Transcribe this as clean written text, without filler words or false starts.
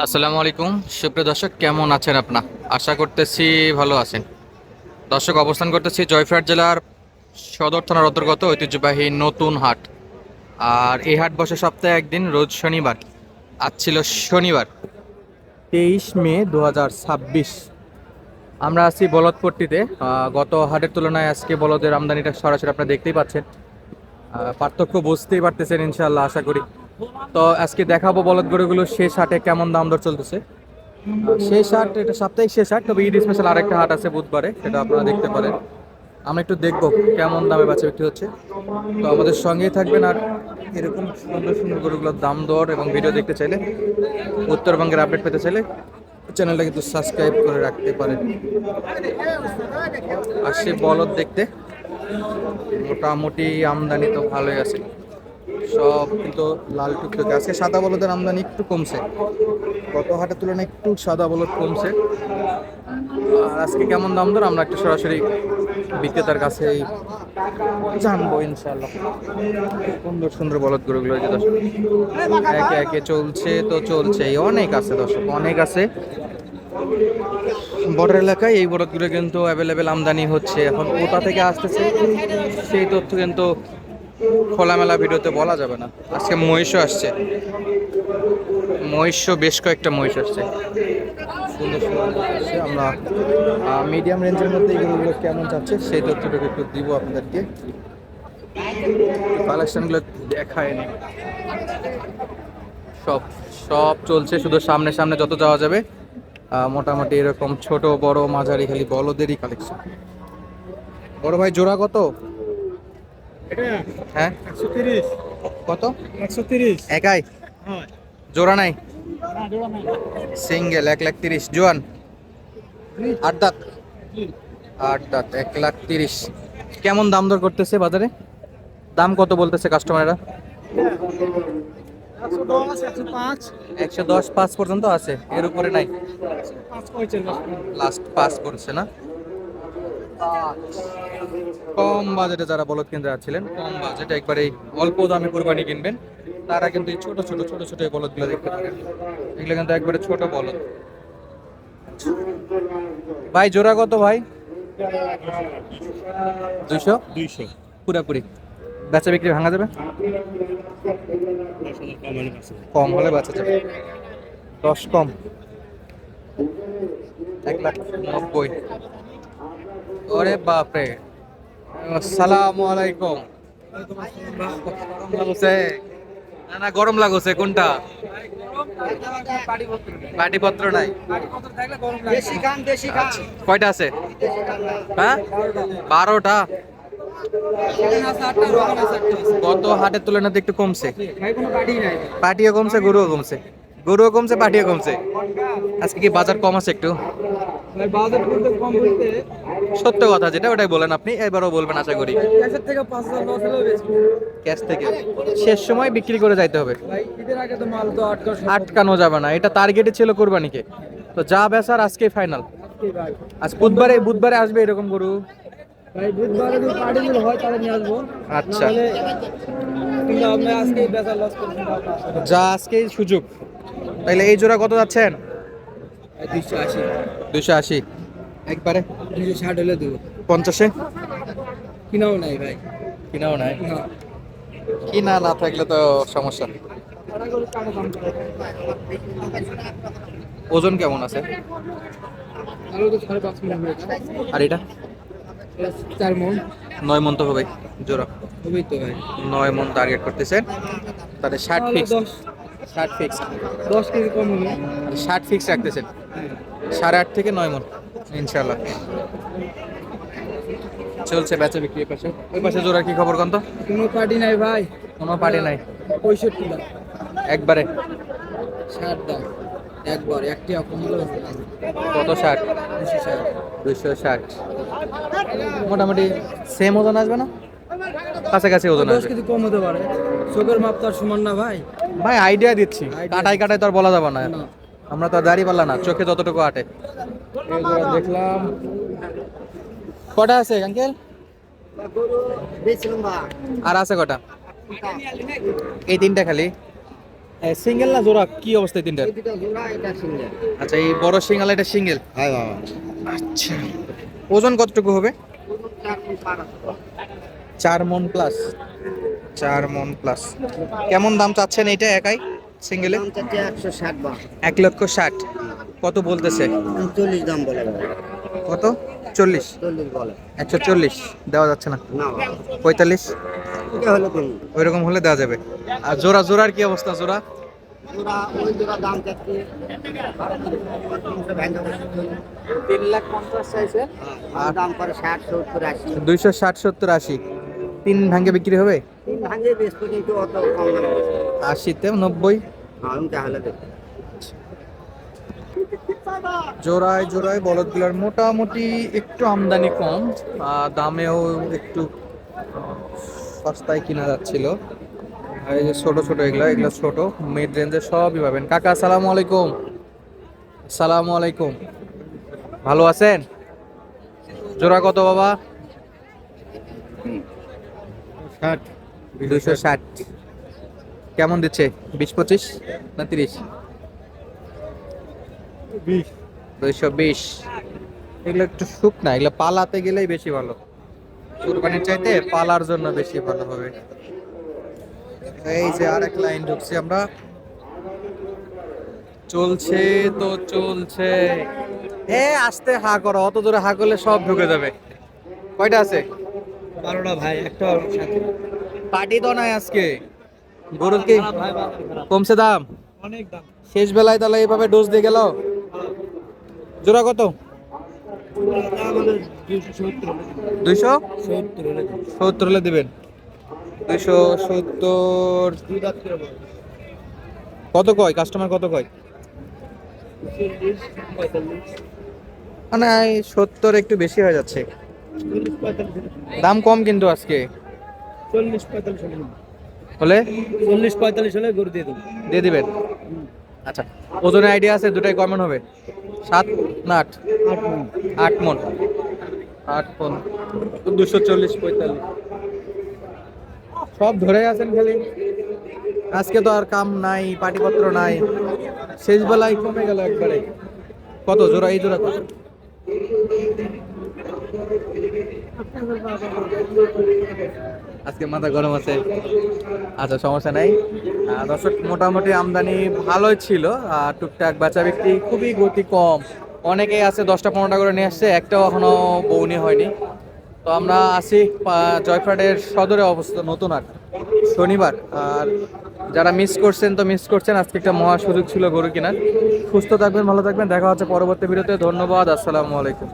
আসসালামু আলাইকুম সুপ্রিয় দর্শক, কেমন আছেন আপনার? আশা করতেছি ভালো আছেন। দর্শক, অবস্থান করতেছি জয়পুরহাট জেলার সদর থানার অন্তর্গত ঐতিহ্যবাহী নতুন হাট। আর এই হাট বসে সপ্তাহে একদিন, রোজ শনিবার। আজ ছিল শনিবার 23 মে 2026। আমরা আছি বলদপট্টিতে। গত হাটের তুলনায় আজকে বলদের আমদানিটা সরাসরি আপনারা দেখতেই পাচ্ছেন। পার্থক্য বুঝতেই পারতেছেন ইনশাল্লাহ, আশা করি। তো আজকে দেখাবো বলদ গরুগুলো শেষ হাটে কেমন দাম দর চলতেছে। শেষ হাট, এটা সাপ্তাহিক শেষ হাট, তবে ঈদ স্পেশাল আরেকটা হাট আছে বুধবারে, সেটা আপনারা দেখতে পারেন। আমরা একটু দেখবো কেমন দামে বাচ্চা বিক্রি হচ্ছে। তো আমাদের সঙ্গেই থাকবেন। আর এরকম সুন্দর সুন্দর গরুগুলোর দাম দর এবং ভিডিও দেখতে চাইলে, উত্তরবঙ্গের আপডেট পেতে চাইলে চ্যানেলটা কিন্তু সাবস্ক্রাইব করে রাখতে পারেন। আর সে বলদ দেখতে মোটামুটি আমদানি তো ভালোই আছে, সব কিন্তু লাল টুকটুকে। আজকে সাদা বলদের আমদানি একটু কমছে, গত হাটের তুলনায় একটু সাদা বলদ কমছে। আর আজকে কেমন দাম দর আমরা একটু সরাসরি বিক্রেতার কাছেই জানবো ইনশাল্লাহ। সুন্দর সুন্দর বলদ গরুগুলো যে দর্শক একে একে চলছে, তো চলছেই, অনেক আছে দর্শক, অনেক আছে। বর্ডার এলাকায় এই বলদগুলো কিন্তু অ্যাভেলেবেল আমদানি হচ্ছে। এখন কোথা থেকে আসতেছে সেই তথ্য কিন্তু খোলামেলা ভিডিওতে বলা যাবে না। আজকে মহিষও আসছে, মহিষও বেশ কয়েকটা মহিষ আসছে, সুন্দর সুন্দর আসছে। আমরা মিডিয়াম রেঞ্জের মধ্যে এইগুলো কেমন যাচ্ছে সেই তথ্যটুকু একটু দিব আপনাদেরকে। কালেকশনগুলো দেখায় নি, সব সব চলছে, শুধু সামনে সামনে যত যাওয়া যাবে মোটামুটি এরকম ছোট বড় মাঝারি খালি বলদেরই কালেকশন। বড় ভাই জোড়া কত? হ্যাঁ, 130। কত? 130। একাই? হ্যাঁ। জোড়া নাই? না, জোড়া নাই। সিঙ্গেল 1,30,000। জোয়ান? 8 দাঁত? 8 দাঁত 1,30,000। কেমন দাম দর করতেছে বাজারে? দাম কত বলতেছে কাস্টমাররা? 110, 105। 110, 5 পর্যন্ত আছে, এর উপরে নাই? 5 কইছেন না। লাস্ট 5 করছে না? কম বাজেটে যারা বলদ কিনতে যাচ্ছিলেন, কম বাজেটে একবারে অল্প দামে কুরবানি কিনবেন, তারা কিন্তু এই ছোট ছোট ছোট ছোট এই বলদগুলো দেখতে পারেন। এগুলো কিন্তু একবারে ছোট বলদ। ভাই জোড়া কত ভাই? 200? 200। পুরাপুরি বেচা বিক্রি ভাঙা যাবে? কম হলে বেচা যাবে। 10 কম? 1,90,000। ওরে বাপরে। আসসালামু আলাইকুম। গরম লাগছে? না না, গরম লাগছে কোনটা? পাটিপত্র নাই? আচ্ছা, কয়টা আছে? হ্যাঁ, 12টা। গত হাটের তুলনাতে একটু কমছে, পাটিও কমছে, গরুও কমছে, গরুও কমছে, পাটিও কমছে। আজকে কি বাজার কম আছে একটু? সত্য কথা যেটা, ওটাই বলেন আপনি, এবারও বলবেন আশা করি। ক্যাশ থেকে শেষ সময় বিক্রি করে যাইতে হবে, আটকানো যাবে না। এটা টার্গেটে ছিল কোরবানিকে, তো যা বেচার আজকে ফাইনাল। আজ বুধবারে, বুধবারে আসবে এরকম গরু? ভাই বুধবারে যদি পার্টিগুলো হয় তাহলে নিয়ে আসবো। আচ্ছা, কিন্তু আপনি আজকে বেচা লস করছেন। যা আজকেই সুযোগ। তাইলে এই জোড়া কত যাচ্ছেন? 280। 280 একবারে? 260 হলে দেবো। 50-এ? কিনাও নাই ভাই। কিনাও নাই? না। কিনা না থাকলে তো সমস্যা। ওজন কেমন আছে? আলু তো 5.5 মণ হয়েছে। আর এটা? 4 মণ। 9 মণ তো হবে জোড়া? হবেই তো ভাই। 9 মণ টার্গেট করতেছেন, তাহলে 60 ফিক্স? 60 ফিক্স? 10 কেজি কম হলে 60 ফিক্স রাখতেছেন? 8.5 থেকে 9 মণ ইনশাল্লাহ চলছে বেচা বিক্রি। পাশে ওই পাশে জোড়ার কি খবর কোন তো? কোনো পার্টি নাই ভাই। কোনো পার্টি নাই? 65 দাম একবারে? 60 দাম একবার, একটি কম হলে কত? 60? 260। 260 মোটামুটি সেম ওজন আসবে না? কাছাকাছি ওজন 10 আসবে? কেজি কম হতে পারে, চোখের মাপ তো আর সমান না ভাই। ভাই আইডিয়া দিচ্ছি, কাটাই কাটাই তো আর বলা যাবে না, না। আমরা তো আর দাড়ি পাল্লা না, চোখে যতটুকু আটে। এই জোড়া দেখলাম। কটা আছে আঙ্কেল? আর আছে কটা? এই 3টা খালি? সিঙ্গেল না জোড়া, কি অবস্থায় তিনটা? এই দুটো জোড়া, এটা সিঙ্গেল। আচ্ছা, এই বড় সিঙ্গেল, এটা সিঙ্গেল। হ্যাঁ বাবা। আচ্ছা, ওজন কতটুকু হবে? 4 মণ প্লাস। 4 মণ প্লাস। কেমন দাম চাচ্ছেন এইটা একাই সিঙ্গেলে? দাম চাচ্ছে 160 বা 1,60,000। কত বলতেছে? 40 দাম বলে বাবা। কত? 40? 40 বলে। 140 দেওয়া যাচ্ছে না? না বাবা, 45? এটা হলো তুমি। ওইরকম হলে দেওয়া যাবে। আর জোড়া, জোড়ার কি অবস্থা জোড়া? জোড়া, ওই জোড়া দাম চাচ্ছে 3,50,000 চাইছে। আর দাম করে 60, 70, 80। 260, 70, 80। 3 ভাঙ্গে বিক্রি হবে? তিন ভাঙে বেচবো, কিন্তু অত কম দামে বেচবো। 80তে 90? হ্যাঁ, আমি তাহলে দেখো। জোড়ায় জোড়ায় বলদগুলোর মোটামুটি একটু আমদানি কম, দামেও একটু সস্তায় কিনা যাচ্ছিল। আর এই যে ছোট ছোট এগুলো, এগুলো ছোট মিড রেঞ্জে সবই পাবেন। কাকা আসসালামু আলাইকুম। আসসালামু আলাইকুম, ভালো আছেন? জোড়া কত বাবা? 60। 260। কেমন দিচ্ছে? 20-25 না 30? 220। এগুলো একটু শুকনা, এগুলো পালাতে গেলেই বেশি ভালো। কুরবানির চাইতে পালার জন্য বেশি ভালো হবে। এই যে আরেক লাইন ঢুকছি আমরা, চলছে তো চলছে। আস্তে হা করো, অত জোরে হা করলে সব ঢুকে যাবে। কয়টা আছে? 12টা ভাই, একটা সাথে। পার্টি তো নাই আজকে। গরুর কি ভাই, কমছে দাম? অনেক দাম। শেষ বেলায় তাহলে এইভাবে ডোজ দিয়ে গেল। জোড়া কত? দাম হলো 270। 270 হলে দিবেন। 270। দুই দাঁত করে বলো। কত কয় কাস্টমার, কত কয়? 40, 45। মানে 70 একটু বেশি হয়ে যাচ্ছে। 40, 45। দাম কম কিন্তু আজকে। 40, 45 হলে হলে 40, 45 হলে গরু দিয়ে দেবো। দিয়ে দিবেন। আচ্ছা, ওজনের আইডিয়া আছে দুটাই কেমন হবে? 7 না 8? 8 মণ। 8 মণ। 8 মণ 240, 45। সব ধরে আছেন খালি। আজকে তো আর কাম নাই, পাটিপত্র নাই। শেষ বেলায় কমে গেল একবারে। কত জোড়া এই জোড়া কত? আজকে মাথা গরম আছে। আচ্ছা, সমস্যা নাই। দর্শক, মোটামুটি আমদানি ভালোই ছিল। টুকটাক বেচা বিক্রি খুবই গতি কম। অনেকেই আছে 10টা-15টা করে নিয়ে আসছে, একটাও এখনো বউনি হয়নি। তো আমরা আছি জয়ফ্রাটের সদরে অবস্থিত নতুন হাট, শনিবার। আর যারা মিস করছেন তো মিস করছেন, আজকে একটা মহা সুযোগ ছিল গরু কেনার। সুস্থ থাকবেন, ভালো থাকবেন, দেখা হচ্ছে পরবর্তী ভিডিওতে। ধন্যবাদ, আসসালামু আলাইকুম।